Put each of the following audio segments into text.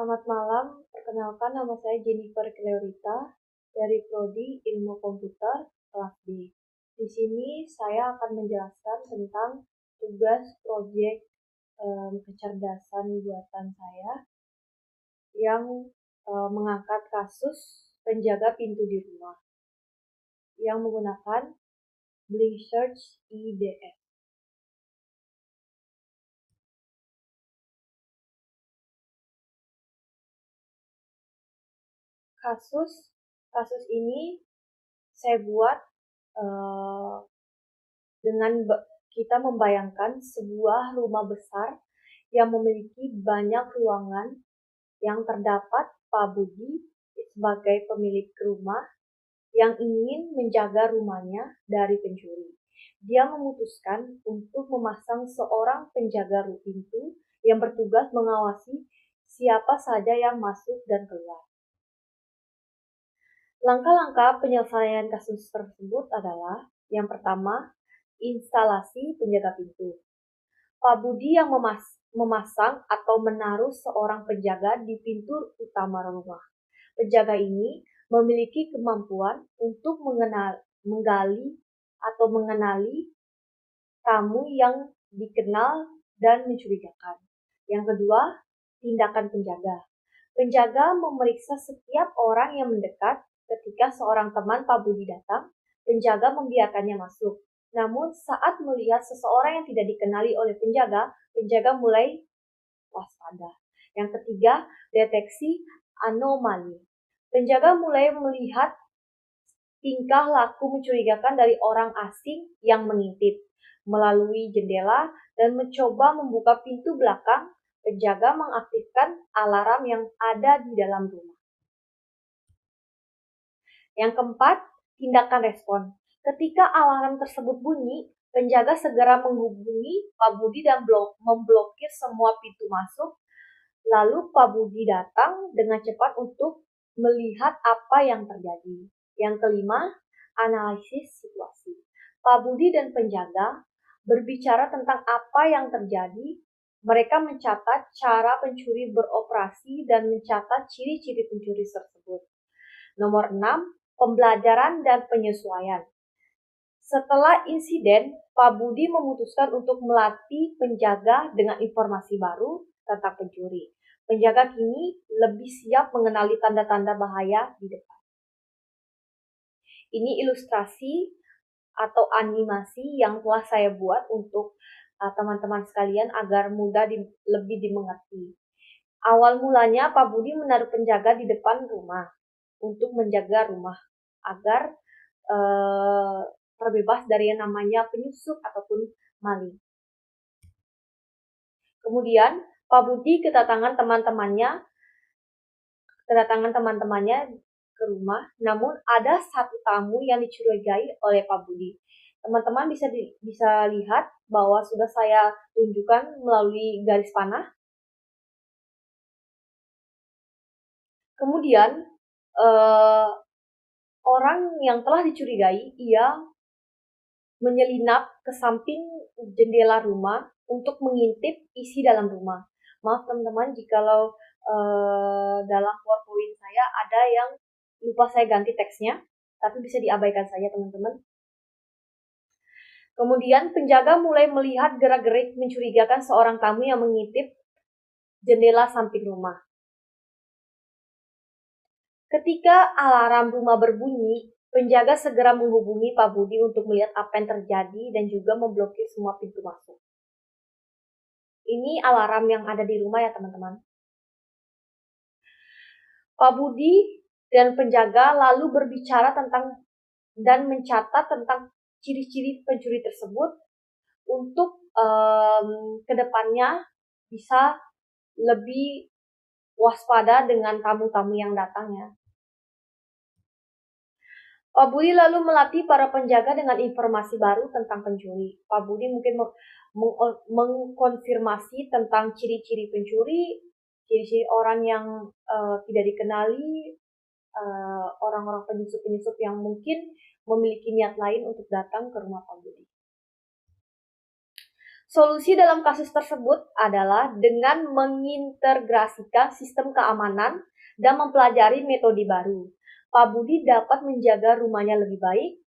Selamat malam, perkenalkan nama saya Jennifer Cleorita dari Prodi Ilmu Komputer kelas B. Di sini saya akan menjelaskan tentang tugas proyek kecerdasan buatan saya yang mengangkat kasus penjaga pintu di rumah yang menggunakan Blink Search IDF. Kasus ini saya buat dengan kita membayangkan sebuah rumah besar yang memiliki banyak ruangan yang terdapat Pak Budi sebagai pemilik rumah yang ingin menjaga rumahnya dari pencuri. Dia memutuskan untuk memasang seorang penjaga pintu yang bertugas mengawasi siapa saja yang masuk dan keluar. Langkah-langkah penyelesaian kasus tersebut adalah yang pertama, instalasi penjaga pintu. Pak Budi yang memasang atau menaruh seorang penjaga di pintu utama rumah. Penjaga ini memiliki kemampuan untuk menggali atau mengenali tamu yang dikenal dan mencurigakan. Yang kedua, tindakan penjaga. Penjaga memeriksa setiap orang yang mendekat. Ketika seorang teman Pak Budi datang, penjaga membiarkannya masuk. Namun saat melihat seseorang yang tidak dikenali oleh penjaga, penjaga mulai waspada. Yang ketiga, deteksi anomali. Penjaga mulai melihat tingkah laku mencurigakan dari orang asing yang mengintip melalui jendela dan mencoba membuka pintu belakang. Penjaga mengaktifkan alarm yang ada di dalam rumah. Yang keempat, tindakan respon. Ketika alarm tersebut bunyi, penjaga segera menghubungi Pak Budi dan memblokir semua pintu masuk. Lalu Pak Budi datang dengan cepat untuk melihat apa yang terjadi. Yang kelima, analisis situasi. Pak Budi dan penjaga berbicara tentang apa yang terjadi. Mereka mencatat cara pencuri beroperasi dan mencatat ciri-ciri pencuri tersebut. Nomor 6, pembelajaran dan penyesuaian. Setelah insiden, Pak Budi memutuskan untuk melatih penjaga dengan informasi baru tentang pencuri. Penjaga kini lebih siap mengenali tanda-tanda bahaya di depan. Ini ilustrasi atau animasi yang telah saya buat untuk teman-teman sekalian agar mudah lebih dimengerti. Awal mulanya Pak Budi menaruh penjaga di depan rumah untuk menjaga rumah agar terbebas dari yang namanya penyusup ataupun maling. Kemudian Pak Budi kedatangan teman-temannya ke rumah, namun ada satu tamu yang dicurigai oleh Pak Budi. Teman-teman bisa lihat bahwa sudah saya tunjukkan melalui garis panah. Kemudian orang yang telah dicurigai, ia menyelinap ke samping jendela rumah untuk mengintip isi dalam rumah. Maaf teman-teman, jikalau dalam PowerPoint saya ada yang lupa saya ganti teksnya, tapi bisa diabaikan saja teman-teman. Kemudian penjaga mulai melihat gerak-gerik mencurigakan seorang tamu yang mengintip jendela samping rumah. Ketika alarm rumah berbunyi, penjaga segera menghubungi Pak Budi untuk melihat apa yang terjadi dan juga memblokir semua pintu masuk. Ini alarm yang ada di rumah ya teman-teman. Pak Budi dan penjaga lalu berbicara tentang dan mencatat tentang ciri-ciri pencuri tersebut untuk kedepannya bisa lebih waspada dengan tamu-tamu yang datang ya. Pak Budi lalu melatih para penjaga dengan informasi baru tentang pencuri. Pak Budi mungkin mengkonfirmasi tentang ciri-ciri pencuri, ciri-ciri orang yang tidak dikenali, orang-orang penyusup-penyusup yang mungkin memiliki niat lain untuk datang ke rumah Pak Budi. Solusi dalam kasus tersebut adalah dengan mengintegrasikan sistem keamanan dan mempelajari metode baru. Pak Budi dapat menjaga rumahnya lebih baik.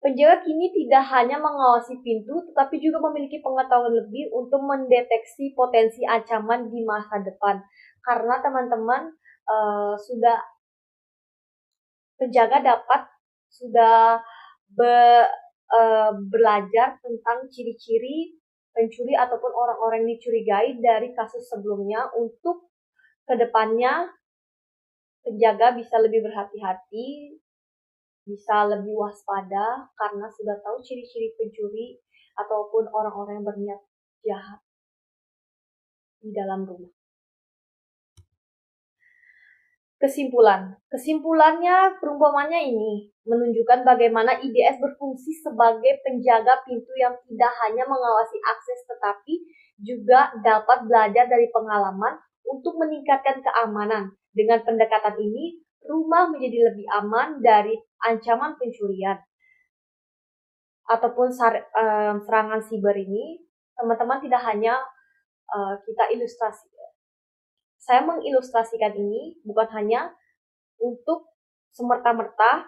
Penjaga kini tidak hanya mengawasi pintu, tetapi juga memiliki pengetahuan lebih untuk mendeteksi potensi ancaman di masa depan. Karena teman-teman sudah penjaga sudah belajar tentang ciri-ciri pencuri ataupun orang-orang yang dicurigai dari kasus sebelumnya untuk kedepannya penjaga bisa lebih berhati-hati, bisa lebih waspada karena sudah tahu ciri-ciri pencuri ataupun orang-orang yang berniat jahat di dalam rumah. Kesimpulannya perumpamannya ini menunjukkan bagaimana IDS berfungsi sebagai penjaga pintu yang tidak hanya mengawasi akses tetapi juga dapat belajar dari pengalaman untuk meningkatkan keamanan. Dengan pendekatan ini, rumah menjadi lebih aman dari ancaman pencurian ataupun serangan siber ini. Teman-teman tidak hanya kita ilustrasi. Saya mengilustrasikan ini bukan hanya untuk semerta-merta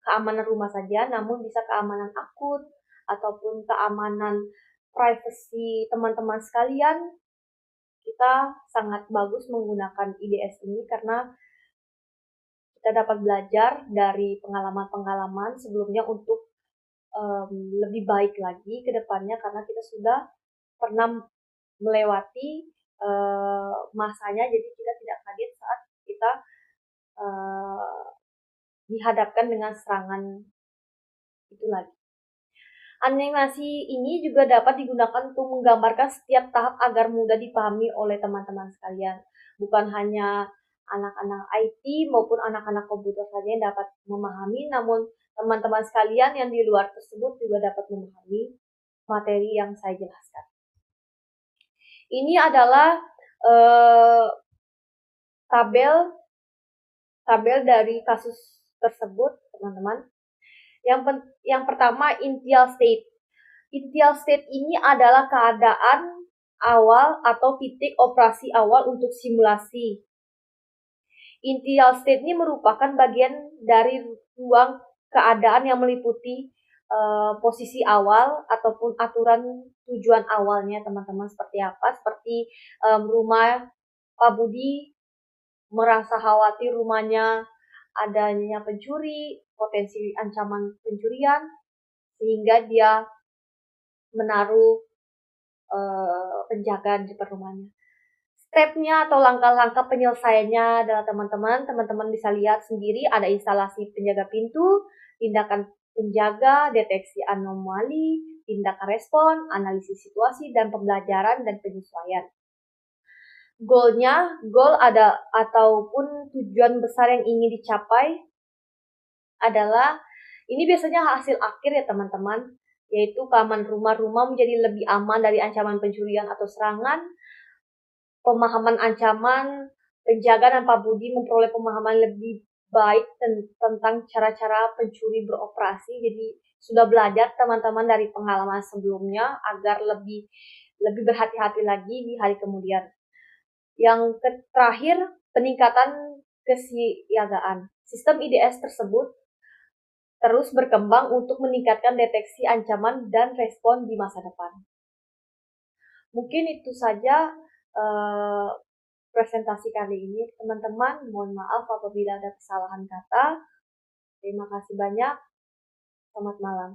keamanan rumah saja, namun bisa keamanan akut ataupun keamanan privasi teman-teman sekalian. Kita sangat bagus menggunakan IDS ini karena kita dapat belajar dari pengalaman-pengalaman sebelumnya untuk lebih baik lagi ke depannya karena kita sudah pernah melewati masanya, jadi kita tidak kaget saat kita dihadapkan dengan serangan itu lagi. Animasi ini juga dapat digunakan untuk menggambarkan setiap tahap agar mudah dipahami oleh teman-teman sekalian. Bukan hanya anak-anak IT maupun anak-anak komputer saja yang dapat memahami, namun teman-teman sekalian yang di luar tersebut juga dapat memahami materi yang saya jelaskan. Ini adalah tabel dari kasus tersebut, teman-teman. Yang pertama, initial state. Initial state ini adalah keadaan awal atau titik operasi awal untuk simulasi. Initial state ini merupakan bagian dari ruang keadaan yang meliputi posisi awal ataupun aturan tujuan awalnya, teman-teman, seperti apa? Seperti rumah Pak Budi merasa khawatir rumahnya adanya pencuri, potensi ancaman pencurian, sehingga dia menaruh penjagaan di rumahnya. Stepnya atau langkah-langkah penyelesaiannya adalah teman-teman bisa lihat sendiri, ada instalasi penjaga pintu, tindakan penjaga, deteksi anomali, tindakan respon, analisis situasi, dan pembelajaran dan penyesuaian. Goal ada ataupun tujuan besar yang ingin dicapai adalah, ini biasanya hasil akhir ya teman-teman, yaitu keamanan rumah menjadi lebih aman dari ancaman pencurian atau serangan, pemahaman ancaman, penjaga dan Pak Budi memperoleh pemahaman lebih baik tentang cara-cara pencuri beroperasi. Jadi sudah belajar teman-teman dari pengalaman sebelumnya agar lebih berhati-hati lagi di hari kemudian. Yang terakhir, peningkatan kesiagaan. Sistem IDS tersebut terus berkembang untuk meningkatkan deteksi ancaman dan respon di masa depan. Mungkin itu saja presentasi kali ini, teman-teman. Mohon maaf apabila ada kesalahan kata. Terima kasih banyak. Selamat malam.